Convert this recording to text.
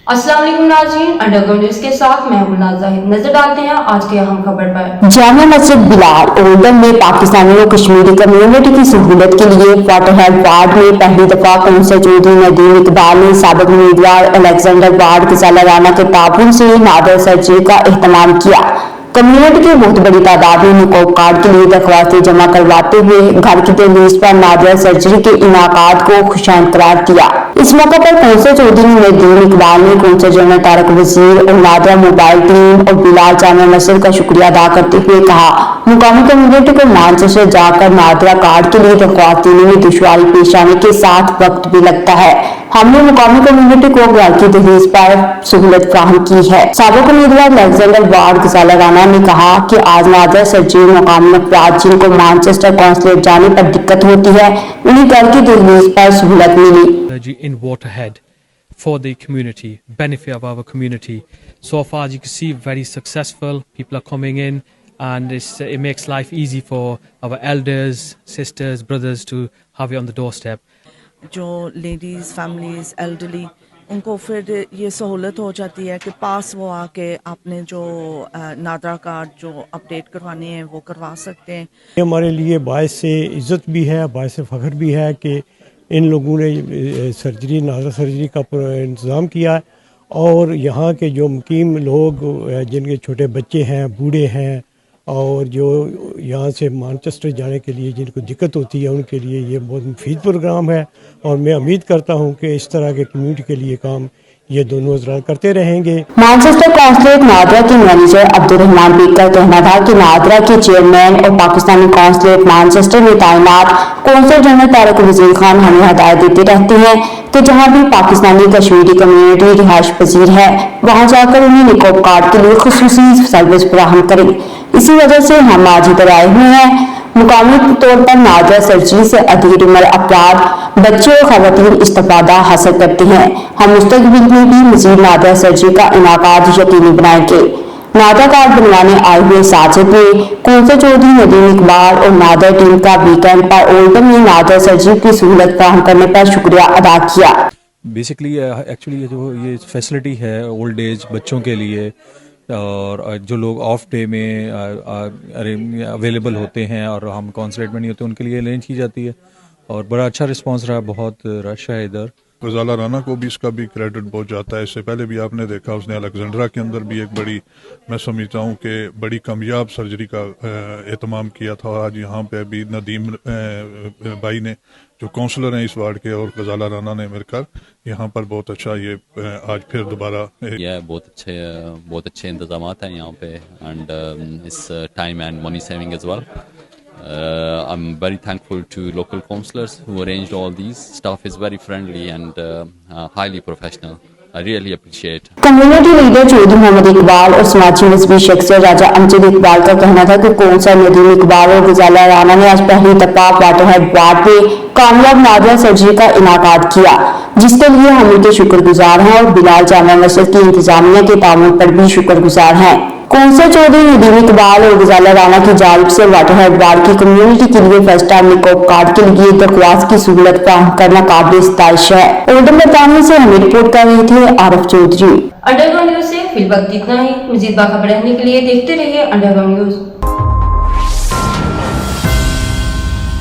अस्सलाम वालेकुम नाज़रीन, अंडरग्राउंड न्यूज़ के साथ मैं हूं नाज़ाहिद। नजर डालते हैं आज के अहम खबर पर। जामिया मस्जिद बिलाल ओल्डम में पाकिस्तानी और कश्मीरी कम्युनिटी की सहूलत के लिए वाटरहेड वार्ड में पहली दफा कौंसल चौधरी नदीम इकबाल ने साबिक उम्मीदवार अलेक्जेंडर वार्ड गजाला राना के ताबून से नादर सर्जरी का एहतमाम किया। कम्युनिटी की बहुत बड़ी तादाद में निकोब कार्ड के लिए दरख्वास्तें जमा करवाते हुए घर की दहलीज पर नादिया सर्जरी के इनाकात को खुशाइंद करार दिया। इस मौके पर कौंसल चौधरी नदीम इकबाल ने कौंसल जनरल तारक वजीर और नादिया मोबाइल टीम और बिलाल जामिया मस्जिद का शुक्रिया अदा करते हुए कहा, मुकामी कम्युनिटी को मैनचेस्टर जाकर नादिया कार्ड के लिए दरख्वास्त देने में दुश्वारी पेश आने के साथ वक्त भी लगता है। हमने मुकामी कम्युनिटी को घर की दहलीज पर सहूलत फराहम की है। साबिक उम्मीदवार अलेक्जेंडर वार्ड गजाला राना ने कहा कि आज नादिया सर्जरी मुकामी अफराद जिनको मैनचेस्टर कॉन्सुलेट जाने पर दिक्कत होती है, उन्हें घर की दहलीज पर सहूलत मिली। In Waterhead for the community, benefit of our community. So far, as you can see, very successful. People are coming in, and it makes life easy for our elders, sisters, brothers to have it on the doorstep. जो ladies families elderly उनको फिर ये सहूलत हो जाती है कि पास वो आके आपने जो नादरा कार्ड जो अपडेट करवानी है वो करवा सकते हैं। ये हमारे लिए बायस से इज़्ज़त भी है, बायस से फ़ख्र भी है कि इन लोगों ने सर्जरी नादरा सर्जरी का इंतज़ाम किया है और यहाँ के जो मुकीम लोग जिनके छोटे बच्चे हैं, बूढ़े हैं और जो यहाँ से मैनचेस्टर जाने के लिए जिनको दिक्कत होती है उनके लिए ये बहुत मुफीद प्रोग्राम है और मैं उम्मीद करता हूँ कि इस तरह के कम्युनिटी के लिए काम ये दोनों हज़रात करते रहेंगे। मैनचेस्टर कॉन्सुलेट नादरा के मैनेजर अब्दुर्रहमान बेग का कहना था कि नादरा के चेयरमैन और पाकिस्तानी कॉन्सुलेट मैनचेस्टर में तैनात कौंसल जनरल तारक वजीर खान हमें हदायत देते रहते हैं कि जहां भी पाकिस्तानी कश्मीरी कम्युनिटी रिहाइश पजीर है वहां जाकर उन्हें निकोब कार्ड के लिए खुसूसी सर्विस फराहम करें। इसी वजह से हम आज इधर आए हुए हैं। मुकामी तौर पर नादिया सर्जरी से अधीर उम्र अफराद, बच्चे और खवातीन इस्तिफादा हासिल करते हैं। हम मुस्तकबिल में भी मजीद नादिया सर्जरी का इनाकात यकीनी बनाएंगे। नादिया कार्ड बनवाने आए हुए साजिद ने कौंसल चौधरी नदीम इकबाल और नादिया टीम का वीकेंड पर ओल्डम में नादिया सर्जरी की सहूलत फराहम करने पर शुक्रिया अदा किया। बेसिकली एक्चुअली जो ये फैसिलिटी है ओल्ड एज बच्चों के लिए और जो लोग ऑफ डे में अवेलेबल होते हैं और हम कॉन्सुलेट में नहीं होते उनके लिए अरेंज की जाती है और बड़ा अच्छा रिस्पांस रहा, बहुत रश है इधर। गजाला राना को भी इसका भी क्रेडिट बहुत जाता है। इससे पहले भी आपने देखा उसने अलेक्जेंड्रा के अंदर भी एक बड़ी, मैं समझता हूँ कि बड़ी कामयाब सर्जरी का एहतमाम किया था। आज यहाँ पे अभी नदीम भाई ने जो काउंसलर हैं इस वार्ड के और गजाला राना ने मिलकर यहाँ पर बहुत अच्छा ये आज फिर दोबारा बहुत अच्छे इंतजामात हैं यहाँ पे and it's time and money saving as well. I'm very thankful to local councillors who arranged all these. Staff is very friendly and highly professional. I really appreciate. Community leader Chaudhry Mohammad Iqbal और समाजी मजहबी शख्सियत राजा अमजद इकबाल का कहना था कि कौंसल नदीम इकबाल और गजाला राना ने आज पहली दफा वाटरहेड वार्ड में कामयाब नादिया सर्जरी का इनाकात किया, जिसके लिए हम उनके शुक्रगुजार हैं और बिलाल जामिया मस्जिद की इंतजामिया के तामुन पर भी शुक्रगुजार हैं। कौंसल चौधरी नदीम इकबाल और गजाला राना की जानिब से वाटरहेड वार्ड की कम्युनिटी के लिए फर्स्ट टाइम निकोब कार्ड के लिए दरख्वास्त की सहूलत फराहम करना काबिल सितारिश है। ओल्डम बरतानिया से हमें रिपोर्ट कर रहे थे आरफ चौधरी। अंडरग्राउंड न्यूज़ से फिल वक्त इतना ही। मजीद बाखबर रहने के लिए देखते रहिए अंडरग्राउंड न्यूज़।